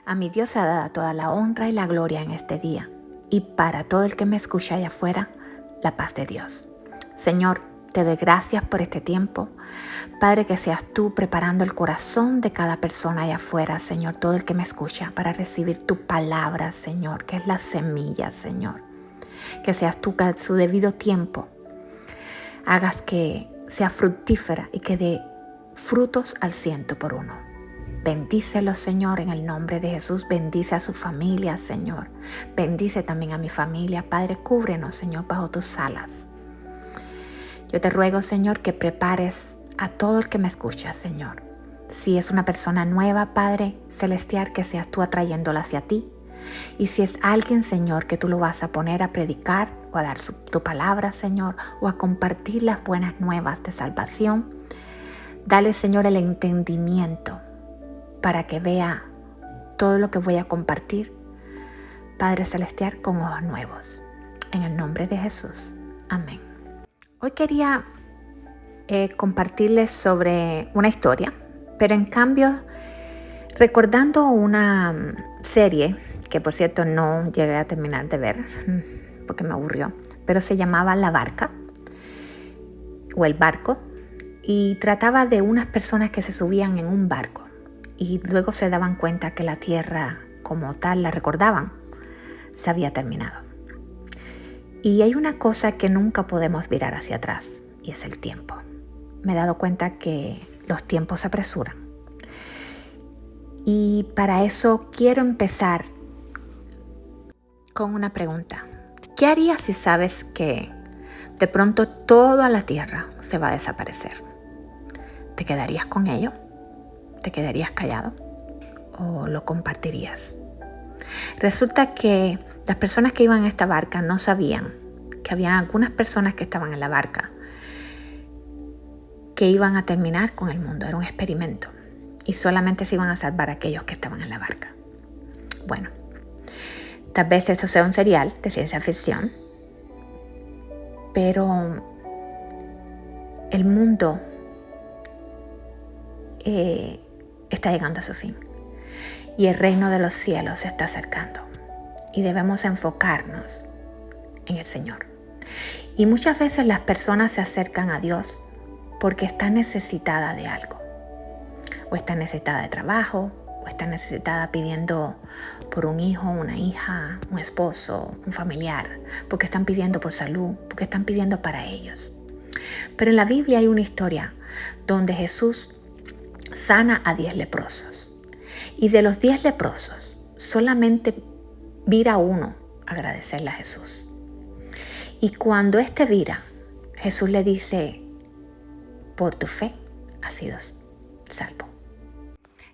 A mi Dios se ha dado toda la honra y la gloria en este día. Y para todo el que me escucha allá afuera, la paz de Dios. Señor, te doy gracias por este tiempo. Padre, que seas tú preparando el corazón de cada persona allá afuera, Señor, todo el que me escucha, para recibir tu palabra, Señor, que es la semilla, Señor. Que seas tú que a su debido tiempo hagas que sea fructífera y que dé frutos al 100%. Bendícelo, Señor, en el nombre de Jesús. Bendice a su familia, Señor. Bendice también a mi familia. Padre, cúbrenos, Señor, bajo tus alas. Yo te ruego, Señor, que prepares a todo el que me escucha, Señor. Si es una persona nueva, Padre Celestial, que seas tú atrayéndola hacia ti. Y si es alguien, Señor, que tú lo vas a poner a predicar o a dar tu palabra, Señor, o a compartir las buenas nuevas de salvación, dale, Señor, el entendimiento para que vea todo lo que voy a compartir, Padre Celestial, con ojos nuevos. En el nombre de Jesús. Amén. Hoy quería compartirles sobre una historia, pero en cambio recordando una serie que, por cierto, no llegué a terminar de ver porque me aburrió, pero se llamaba La Barca o El Barco, y trataba de unas personas que se subían en un barco y luego se daban cuenta que la tierra como tal, la recordaban, se había terminado. Y hay una cosa que nunca podemos virar hacia atrás, y es el tiempo. Me he dado cuenta que los tiempos se apresuran. Y para eso quiero empezar con una pregunta. ¿Qué harías si sabes que de pronto toda la tierra se va a desaparecer? ¿Te quedarías con ello? ¿Te quedarías callado? ¿O lo compartirías? Resulta que las personas que iban en esta barca no sabían que había algunas personas que estaban en la barca que iban a terminar con el mundo. Era un experimento y solamente se iban a salvar aquellos que estaban en la barca. Bueno, tal vez esto sea un serial de ciencia ficción, pero el mundo está llegando a su fin y el reino de los cielos se está acercando y debemos enfocarnos en el Señor. Y muchas veces las personas se acercan a Dios porque están necesitadas de algo, o están necesitadas de trabajo, o están necesitadas pidiendo por un hijo, una hija, un esposo, un familiar, porque están pidiendo por salud, porque están pidiendo para ellos. Pero en la Biblia hay una historia donde Jesús sana a 10 leprosos. Y de los 10 leprosos, solamente vira uno a agradecerle a Jesús. Y cuando este vira, Jesús le dice: por tu fe has sido salvo.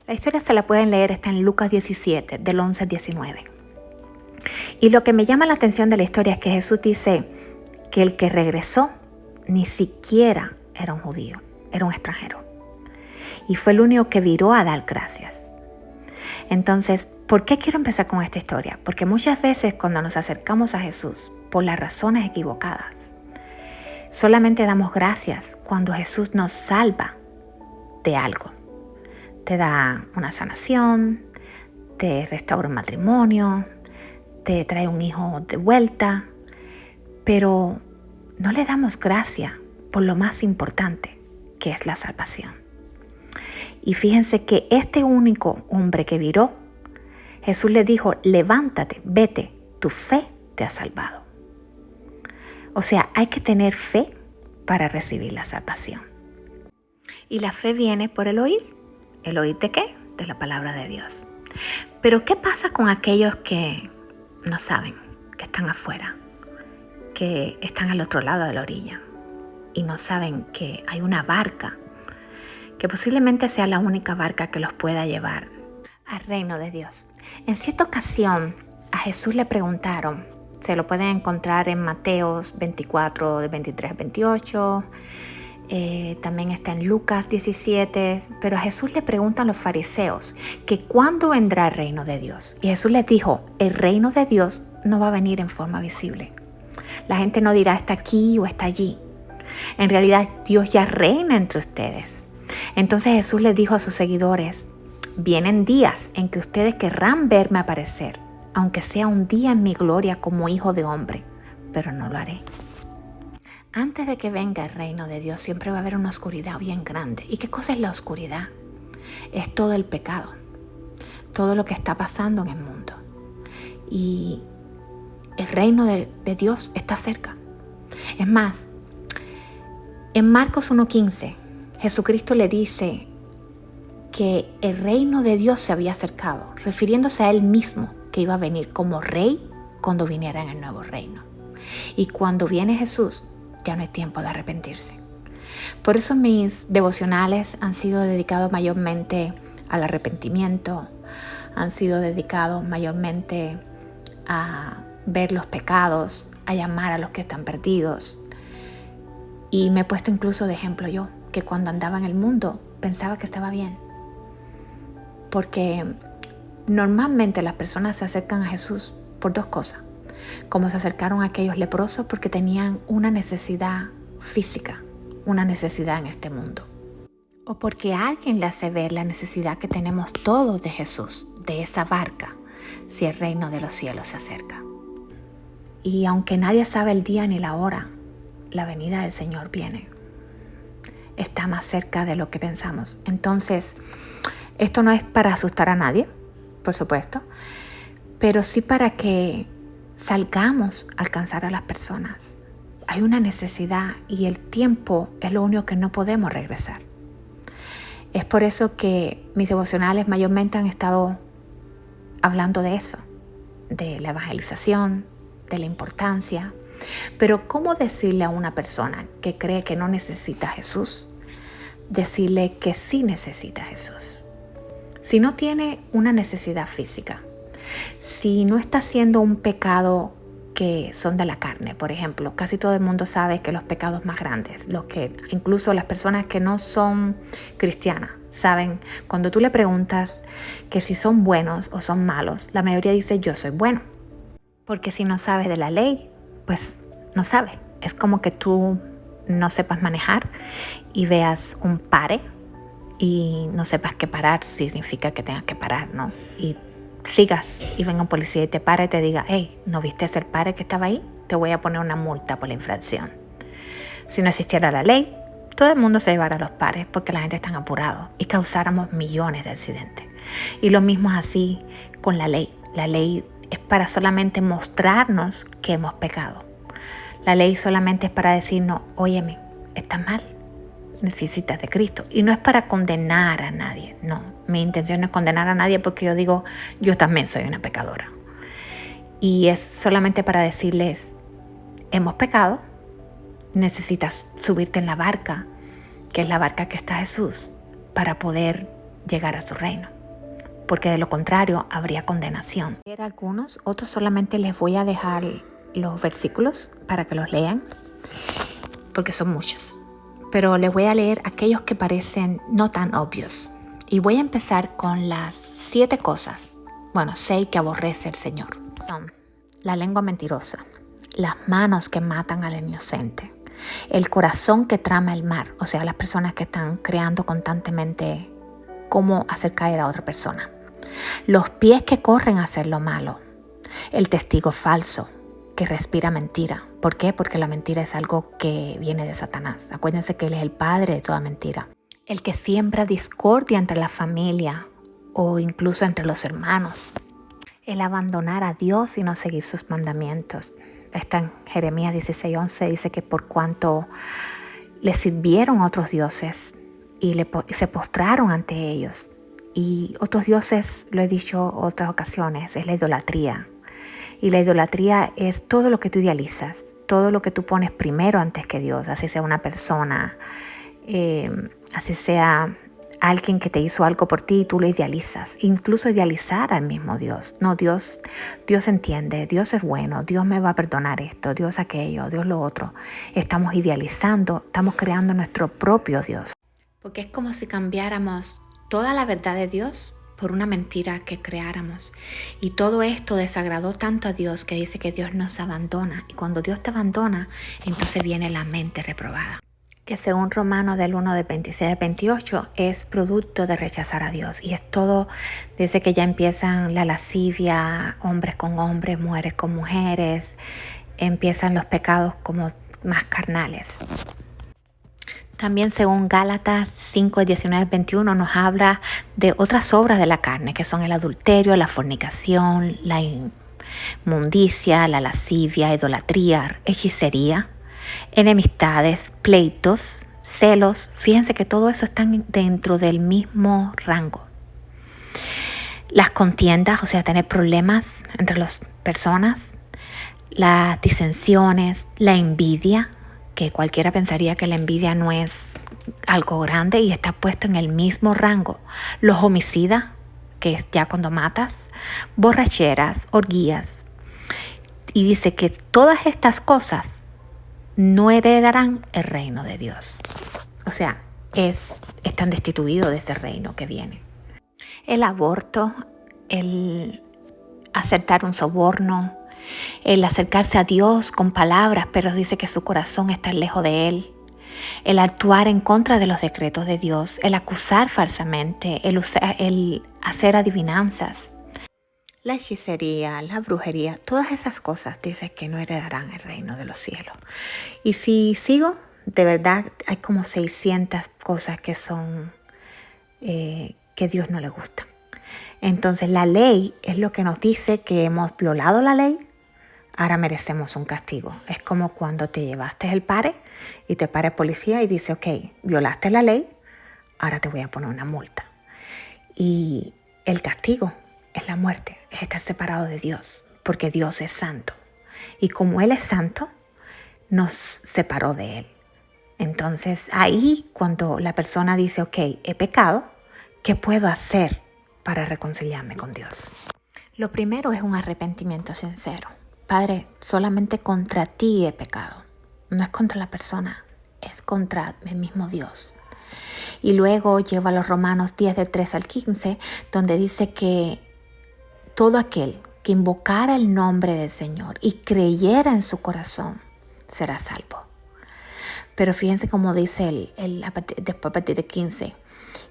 La historia se la pueden leer, está en Lucas 17, del 11 al 19. Y lo que me llama la atención de la historia es que Jesús dice que el que regresó ni siquiera era un judío, era un extranjero. Y fue el único que viró a dar gracias. Entonces, ¿por qué quiero empezar con esta historia? Porque muchas veces cuando nos acercamos a Jesús por las razones equivocadas, solamente damos gracias cuando Jesús nos salva de algo. Te da una sanación, te restaura un matrimonio, te trae un hijo de vuelta, pero no le damos gracias por lo más importante, que es la salvación. Y fíjense que este único hombre que viró, Jesús le dijo: levántate, vete, tu fe te ha salvado. O sea, hay que tener fe para recibir la salvación. Y la fe viene por el oír. ¿El oír de qué? De la palabra de Dios. Pero ¿qué pasa con aquellos que no saben, que están afuera, que están al otro lado de la orilla y no saben que hay una barca que posiblemente sea la única barca que los pueda llevar al reino de Dios? En cierta ocasión a Jesús le preguntaron, se lo pueden encontrar en Mateos 24, de 23 a 28, también está en Lucas 17, pero a Jesús le preguntan los fariseos que ¿cuándo vendrá el reino de Dios? Y Jesús les dijo: el reino de Dios no va a venir en forma visible. La gente no dirá está aquí o está allí. En realidad Dios ya reina entre ustedes. Entonces Jesús les dijo a sus seguidores: Vienen días en que ustedes querrán verme aparecer, aunque sea un día en mi gloria como hijo de hombre, pero no lo haré. Antes de que venga el reino de Dios siempre va a haber una oscuridad bien grande. ¿Y qué cosa es la oscuridad? Es todo el pecado, todo lo que está pasando en el mundo. Y el reino de Dios está cerca. Es más, en Marcos 1:15, Jesucristo le dice que el reino de Dios se había acercado, refiriéndose a Él mismo, que iba a venir como rey cuando viniera en el nuevo reino. Y cuando viene Jesús, ya no hay tiempo de arrepentirse. Por eso mis devocionales han sido dedicados mayormente al arrepentimiento, han sido dedicados mayormente a ver los pecados, a llamar a los que están perdidos. Y me he puesto incluso de ejemplo yo, que cuando andaba en el mundo pensaba que estaba bien. Porque normalmente las personas se acercan a Jesús por dos cosas. Como se acercaron a aquellos leprosos porque tenían una necesidad física, una necesidad en este mundo. O porque alguien le hace ver la necesidad que tenemos todos de Jesús, de esa barca, si el reino de los cielos se acerca. Y aunque nadie sabe el día ni la hora, la venida del Señor viene. Está más cerca de lo que pensamos. Entonces, esto no es para asustar a nadie, por supuesto, pero sí para que salgamos a alcanzar a las personas. Hay una necesidad y el tiempo es lo único que no podemos regresar. Es por eso que mis devocionales mayormente han estado hablando de eso, de la evangelización, de la importancia. Pero ¿cómo decirle a una persona que cree que no necesita a Jesús, decirle que sí necesita a Jesús? Si no tiene una necesidad física, si no está haciendo un pecado que son de la carne, por ejemplo, casi todo el mundo sabe que los pecados más grandes, los que incluso las personas que no son cristianas saben, cuando tú le preguntas que si son buenos o son malos, la mayoría dice yo soy bueno, porque si no sabes de la ley, pues no sabes. Es como que tú no sepas manejar y veas un pare y no sepas que parar significa que tengas que parar, ¿no? Y sigas y venga un policía y te para y te diga, hey, ¿no viste ese pare que estaba ahí? Te voy a poner una multa por la infracción. Si no existiera la ley, todo el mundo se llevara los pares porque la gente está apurada y causáramos millones de accidentes. Y lo mismo es así con la ley. La ley es para solamente mostrarnos que hemos pecado. La ley solamente es para decirnos, óyeme, estás mal, necesitas de Cristo. Y no es para condenar a nadie, no. Mi intención no es condenar a nadie porque yo digo, yo también soy una pecadora. Y es solamente para decirles, hemos pecado, necesitas subirte en la barca, que es la barca que está Jesús, para poder llegar a su reino. Porque de lo contrario habría condenación. Algunos, otros solamente les voy a dejar los versículos para que los lean, porque son muchos. Pero les voy a leer aquellos que parecen no tan obvios. Y voy a empezar con las 7 cosas, 6 que aborrece el Señor. Son la lengua mentirosa, las manos que matan al inocente, el corazón que trama el mal, o sea, las personas que están creando constantemente cómo hacer caer a otra persona, los pies que corren a hacer lo malo, el testigo falso que respira mentira. ¿Por qué? Porque la mentira es algo que viene de Satanás. Acuérdense que él es el padre de toda mentira. El que siembra discordia entre la familia o incluso entre los hermanos. El abandonar a Dios y no seguir sus mandamientos. Está en Jeremías 16:11, dice que por cuanto le sirvieron otros dioses y se postraron ante ellos. Y otros dioses, lo he dicho otras ocasiones, es la idolatría. Y la idolatría es todo lo que tú idealizas, todo lo que tú pones primero antes que Dios, así sea una persona, así sea alguien que te hizo algo por ti y tú lo idealizas. Incluso idealizar al mismo Dios. No, Dios entiende, Dios es bueno, Dios me va a perdonar esto, Dios aquello, Dios lo otro. Estamos idealizando, estamos creando nuestro propio Dios. Porque es como si cambiáramos toda la verdad de Dios por una mentira que creáramos. Y todo esto desagradó tanto a Dios que dice que Dios nos abandona. Y cuando Dios te abandona, entonces viene la mente reprobada. que según Romanos del 1 del 26 al 28 es producto de rechazar a Dios. Y es todo, dice que ya empiezan la lascivia, hombres con hombres, mujeres con mujeres, empiezan los pecados como más carnales. También según Gálatas 5, 19 al 21 nos habla de otras obras de la carne, que son el adulterio, la fornicación, la inmundicia, la lascivia, idolatría, hechicería, enemistades, pleitos, celos. Fíjense que todo eso está dentro del mismo rango. Las contiendas, o sea, tener problemas entre las personas, las disensiones, la envidia, que cualquiera pensaría que la envidia no es algo grande y está puesto en el mismo rango. Los homicidas, que es ya cuando matas, borracheras, orgías. Y dice que todas estas cosas no heredarán el reino de Dios. O sea, están destituidos de ese reino que viene. El aborto, el aceptar un soborno, el acercarse a Dios con palabras, pero dice que su corazón está lejos de Él. El actuar en contra de los decretos de Dios, el acusar falsamente, el hacer adivinanzas, la hechicería, la brujería, todas esas cosas dice que no heredarán el reino de los cielos. Y si sigo, de verdad hay como 600 cosas que son que Dios no le gustan. Entonces la ley es lo que nos dice que hemos violado la ley. Ahora merecemos un castigo. Es como cuando te llevaste el pare y te para el policía y dice, ok, violaste la ley, ahora te voy a poner una multa. Y el castigo es la muerte, es estar separado de Dios, porque Dios es santo. Y como Él es santo, nos separó de Él. Entonces ahí cuando la persona dice, ok, he pecado, ¿qué puedo hacer para reconciliarme con Dios? Lo primero es un arrepentimiento sincero. Padre, solamente contra ti he pecado. No es contra la persona, es contra el mismo Dios. Y luego lleva a los Romanos 10 del 3 al 15, donde dice que todo aquel que invocara el nombre del Señor y creyera en su corazón será salvo. Pero fíjense cómo dice después a partir de 15.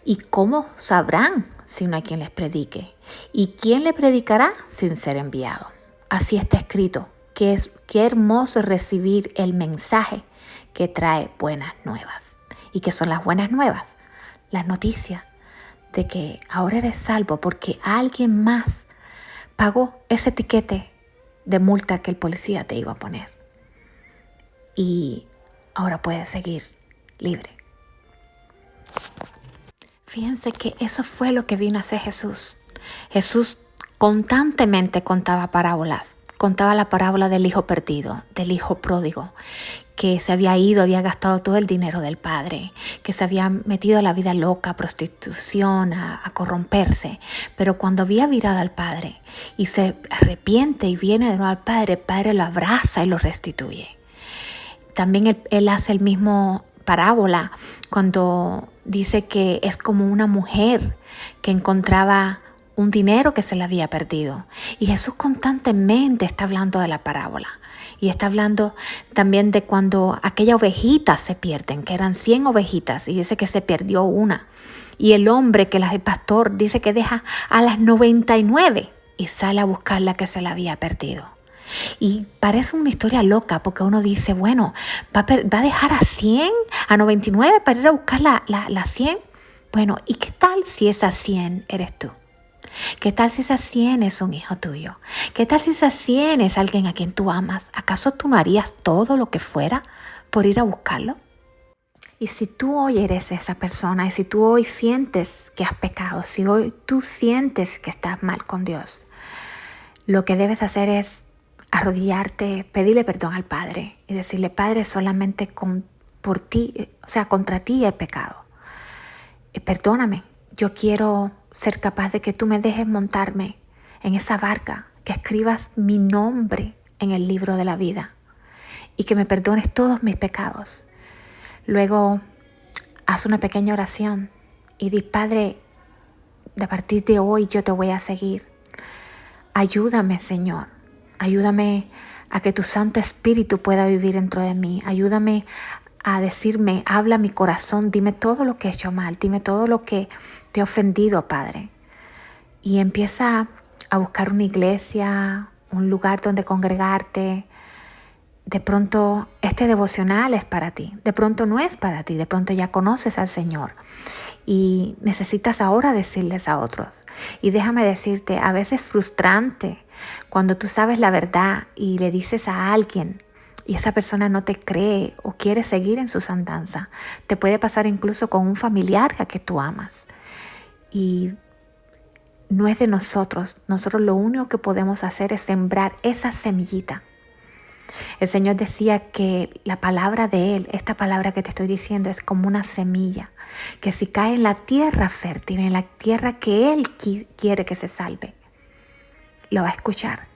¿Y cómo sabrán si no hay quien les predique? ¿Y quién le predicará sin ser enviado? Así está escrito, qué hermoso recibir el mensaje que trae buenas nuevas. ¿Y qué son las buenas nuevas? Las noticias de que ahora eres salvo porque alguien más pagó ese tiquete de multa que el policía te iba a poner. Y ahora puedes seguir libre. Fíjense que eso fue lo que vino a hacer Jesús. Jesús constantemente contaba parábolas. Contaba la parábola del hijo perdido, del hijo pródigo, que se había ido, había gastado todo el dinero del padre, que se había metido a la vida loca, a prostitución, a corromperse. Pero cuando había virado al padre y se arrepiente y viene de nuevo al padre, el padre lo abraza y lo restituye. También él hace el mismo parábola cuando dice que es como una mujer que encontraba un dinero que se le había perdido. Y Jesús constantemente está hablando de la parábola. Y está hablando también de cuando aquellas ovejitas se pierden, que eran 100 ovejitas, y dice que se perdió una. Y el hombre el pastor dice que deja a las 99 y sale a buscar la que se le había perdido. Y parece una historia loca porque uno dice, bueno, ¿va a dejar a 100, a 99 para ir a buscar la 100? Bueno, ¿y qué tal si esa 100 eres tú? ¿Qué tal si esa 100 es un hijo tuyo? ¿Qué tal si esa 100 es alguien a quien tú amas? ¿Acaso tú no harías todo lo que fuera por ir a buscarlo? Y si tú hoy eres esa persona, y si tú hoy sientes que has pecado, si hoy tú sientes que estás mal con Dios, lo que debes hacer es arrodillarte, pedirle perdón al Padre y decirle, Padre, solamente por ti, o sea, contra ti he pecado. Perdóname, yo quiero ser capaz de que tú me dejes montarme en esa barca, que escribas mi nombre en el libro de la vida y que me perdones todos mis pecados. Luego, haz una pequeña oración y di, Padre, a partir de hoy yo te voy a seguir. Ayúdame, Señor. Ayúdame a que tu Santo Espíritu pueda vivir dentro de mí. Ayúdame a decirme, habla mi corazón, dime todo lo que he hecho mal, dime todo lo que te he ofendido, Padre. Y empieza a buscar una iglesia, un lugar donde congregarte. De pronto este devocional es para ti, de pronto no es para ti, de pronto ya conoces al Señor y necesitas ahora decirles a otros. Y déjame decirte, a veces es frustrante cuando tú sabes la verdad y le dices a alguien y esa persona no te cree o quiere seguir en sus andanzas. Te puede pasar incluso con un familiar a que tú amas. Y no es de nosotros. Nosotros lo único que podemos hacer es sembrar esa semillita. El Señor decía que la palabra de Él, esta palabra que te estoy diciendo, es como una semilla, que si cae en la tierra fértil, en la tierra que Él quiere que se salve, lo va a escuchar.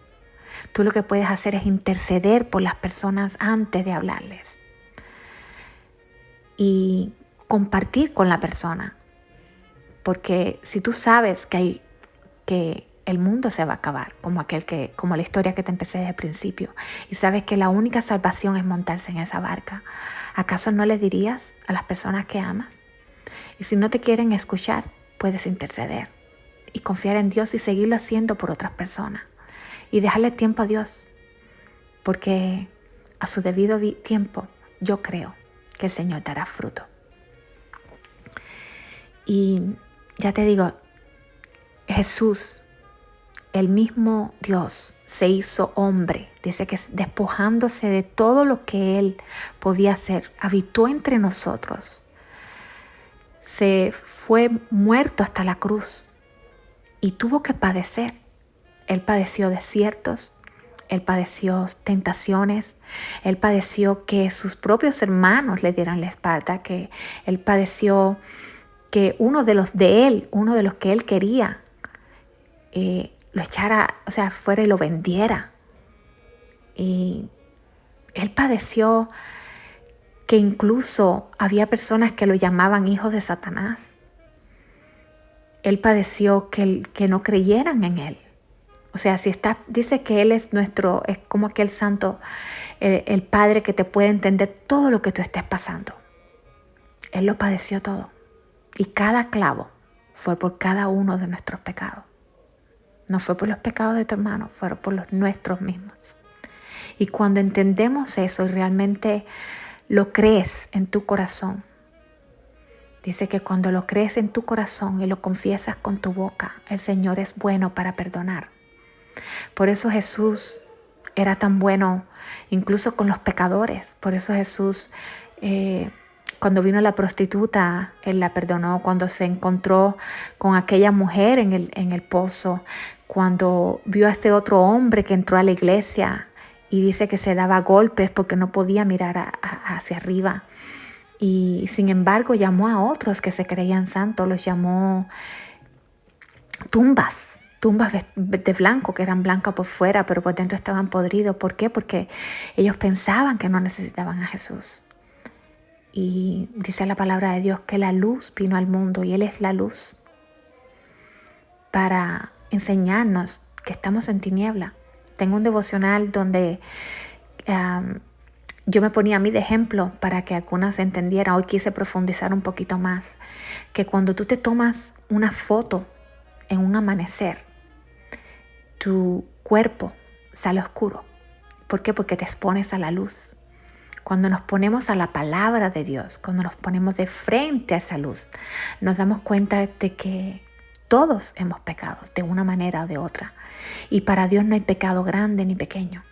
Tú lo que puedes hacer es interceder por las personas antes de hablarles y compartir con la persona. Porque si tú sabes que el mundo se va a acabar, como la historia que te empecé desde el principio, y sabes que la única salvación es montarse en esa barca, ¿acaso no le dirías a las personas que amas? Y si no te quieren escuchar, puedes interceder y confiar en Dios y seguirlo haciendo por otras personas y dejarle tiempo a Dios, porque a su debido tiempo yo creo que el Señor dará fruto. Y ya te digo, Jesús, el mismo Dios, se hizo hombre. Dice que despojándose de todo lo que Él podía hacer, habitó entre nosotros. Se fue muerto hasta la cruz y tuvo que padecer. Él padeció desiertos, Él padeció tentaciones, Él padeció que sus propios hermanos le dieran la espalda, que Él padeció que uno de los que Él quería, lo echara, fuera y lo vendiera. Y Él padeció que incluso había personas que lo llamaban hijo de Satanás. Él padeció que no creyeran en Él. Dice que Él es como aquel santo, el Padre que te puede entender todo lo que tú estés pasando. Él lo padeció todo. Y cada clavo fue por cada uno de nuestros pecados. No fue por los pecados de tu hermano, fueron por los nuestros mismos. Y cuando entendemos eso y realmente lo crees en tu corazón, dice que cuando lo crees en tu corazón y lo confiesas con tu boca, el Señor es bueno para perdonar. Por eso Jesús era tan bueno incluso con los pecadores. Por eso Jesús, cuando vino la prostituta, Él la perdonó. Cuando se encontró con aquella mujer en el pozo, cuando vio a ese otro hombre que entró a la iglesia y dice que se daba golpes porque no podía mirar hacia arriba. Y sin embargo llamó a otros que se creían santos, los llamó tumbas de blanco, que eran blancas por fuera, pero por dentro estaban podridos. ¿Por qué? Porque ellos pensaban que no necesitaban a Jesús. Y dice la palabra de Dios que la luz vino al mundo y Él es la luz para enseñarnos que estamos en tiniebla. Tengo un devocional donde yo me ponía a mí de ejemplo para que algunas entendieran. Hoy quise profundizar un poquito más, que cuando tú te tomas una foto en un amanecer, tu cuerpo sale oscuro. ¿Por qué? Porque te expones a la luz. Cuando nos ponemos a la palabra de Dios, cuando nos ponemos de frente a esa luz, nos damos cuenta de que todos hemos pecado de una manera o de otra. Y para Dios no hay pecado grande ni pequeño.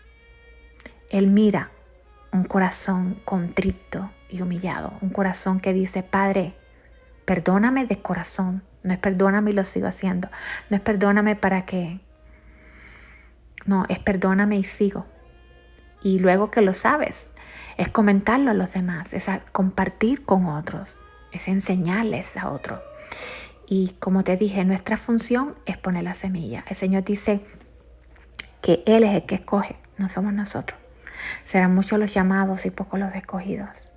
Él mira un corazón contrito y humillado, un corazón que dice: Padre, perdóname de corazón. No es perdóname y lo sigo haciendo. No es perdóname para que... No, es perdóname y sigo. Y luego que lo sabes, es comentarlo a los demás, es compartir con otros, es enseñarles a otros. Y como te dije, nuestra función es poner la semilla. El Señor dice que Él es el que escoge, no somos nosotros. Serán muchos los llamados y pocos los escogidos.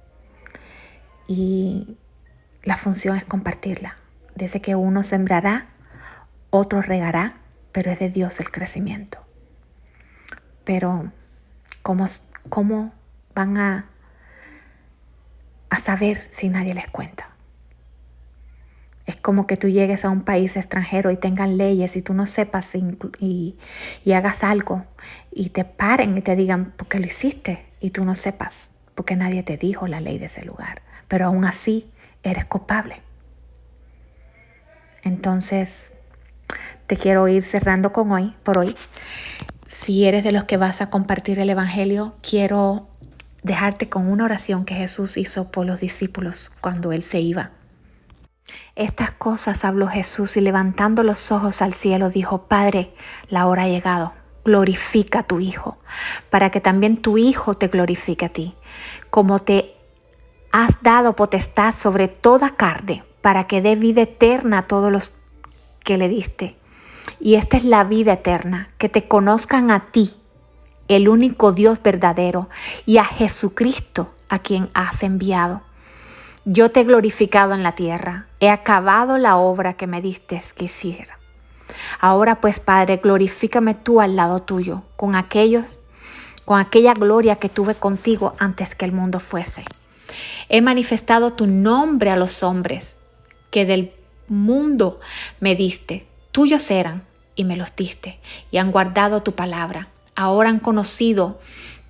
Y la función es compartirla. Dice que uno sembrará, otro regará, pero es de Dios el crecimiento. Pero ¿cómo van a a saber si nadie les cuenta. Es como que tú llegues a un país extranjero y tengan leyes y tú no sepas y hagas algo y te paren y te digan ¿por qué lo hiciste? Y tú no sepas porque nadie te dijo la ley de ese lugar. Pero aún así eres culpable. Entonces te quiero ir cerrando por hoy. Si eres de los que vas a compartir el Evangelio, quiero dejarte con una oración que Jesús hizo por los discípulos cuando Él se iba. Estas cosas habló Jesús y levantando los ojos al cielo dijo: Padre, la hora ha llegado. Glorifica a tu Hijo, para que también tu Hijo te glorifique a ti, como te has dado potestad sobre toda carne, para que dé vida eterna a todos los que le diste. Y esta es la vida eterna, que te conozcan a ti, el único Dios verdadero, y a Jesucristo, a quien has enviado. Yo te he glorificado en la tierra, he acabado la obra que me diste que hiciera. Ahora pues, Padre, glorifícame tú al lado tuyo, con aquella gloria que tuve contigo antes que el mundo fuese. He manifestado tu nombre a los hombres que del mundo me diste. Tuyos eran y me los diste, y han guardado tu palabra. Ahora han conocido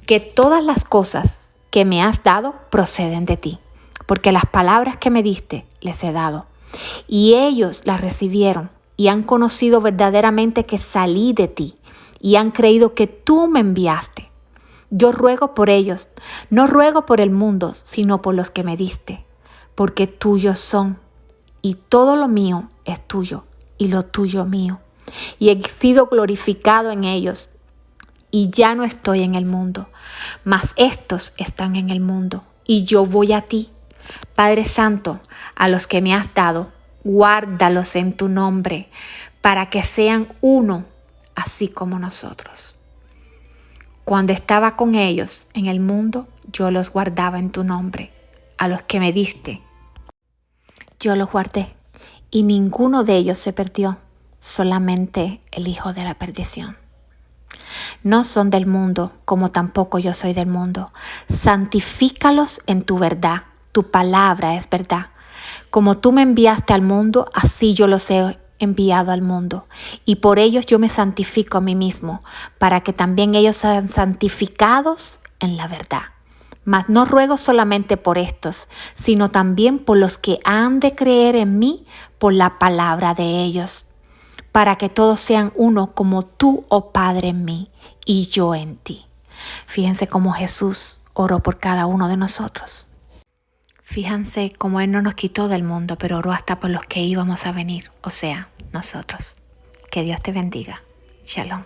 que todas las cosas que me has dado proceden de ti, porque las palabras que me diste les he dado, y ellos las recibieron, y han conocido verdaderamente que salí de ti, y han creído que tú me enviaste. Yo ruego por ellos, no ruego por el mundo, sino por los que me diste, porque tuyos son, y todo lo mío es tuyo, y lo tuyo mío. Y he sido glorificado en ellos, y ya no estoy en el mundo, mas estos están en el mundo, y yo voy a ti. Padre Santo, a los que me has dado, guárdalos en tu nombre, para que sean uno, así como nosotros. Cuando estaba con ellos en el mundo, yo los guardaba en tu nombre. A los que me diste, yo los guardé, y ninguno de ellos se perdió, solamente el hijo de la perdición. No son del mundo, como tampoco yo soy del mundo. Santifícalos en tu verdad. Tu palabra es verdad. Como tú me enviaste al mundo, así yo los he enviado al mundo. Y por ellos yo me santifico a mí mismo, para que también ellos sean santificados en la verdad. Mas no ruego solamente por estos, sino también por los que han de creer en mí por la palabra de ellos, para que todos sean uno como tú, oh Padre, en mí y yo en ti. Fíjense cómo Jesús oró por cada uno de nosotros. Fíjense cómo Él no nos quitó del mundo, pero oró hasta por los que íbamos a venir, o sea, nosotros. Que Dios te bendiga. Shalom.